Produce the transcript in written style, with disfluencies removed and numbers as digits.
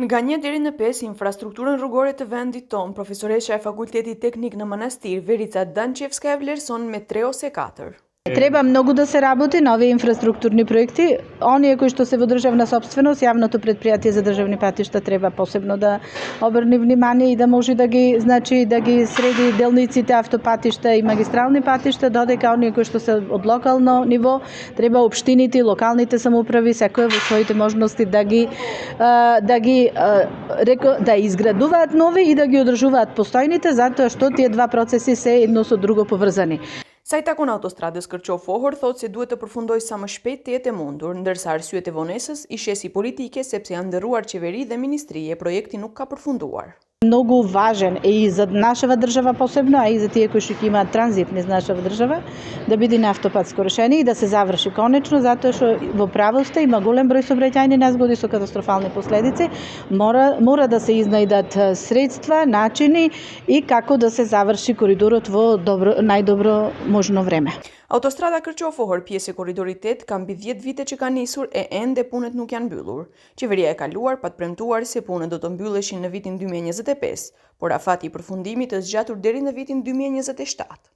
Nga 1 deri në 5, infrastrukturën rrugore të vendit tonë, profesoresha e Fakultetit Teknik në Manastir, Verica Dançevska e vlerëson me 3 ose 4. Треба многу да се работи на овие инфраструктурни проекти. Оние кои што се во државна сопственост, јавното претпријатие за државни патишта треба посебно да обрне внимание и да може да ги, да ги среди делниците автопатишта и магистрални патишта, додека оние кои што се од локално ниво, треба општините и локалните самоуправи секоја во своите можности да изградуваат нови и да ги одржуваат постојните, затоа што тие два процеси се едно со друго поврзани. Sajtaku në autostradës Kërqov-Fohor thotë se duhet të përfundoj sa më shpejt të jetë e mundur, ndërsa arsyet e vonesës i shesi politike sepse janë ndërruar qeveri dhe ministri e projekti nuk ka përfunduar. Многу важен е и за нашава држава посебно, а и за тие кои што ќе имаат транзит низ нашава држава, да биде нафтопатско решение и да се заврши конечно, затоа што во правоста има голем број сообраќајни незгоди со катастрофални последици. Мора да се изнајдат средства, начини и како да се заврши коридорот во најдобро можно време. Autostrada Kërqov-Fohor, pjesë e korridorit 8, ka mbi 10 vite që ka nisur e ende punët nuk janë mbyllur. Qeveria e kaluar pa të premtuar se punët do të mbylleshin në vitin 2025, por afati i përfundimit është zgjatur deri në vitin 2027.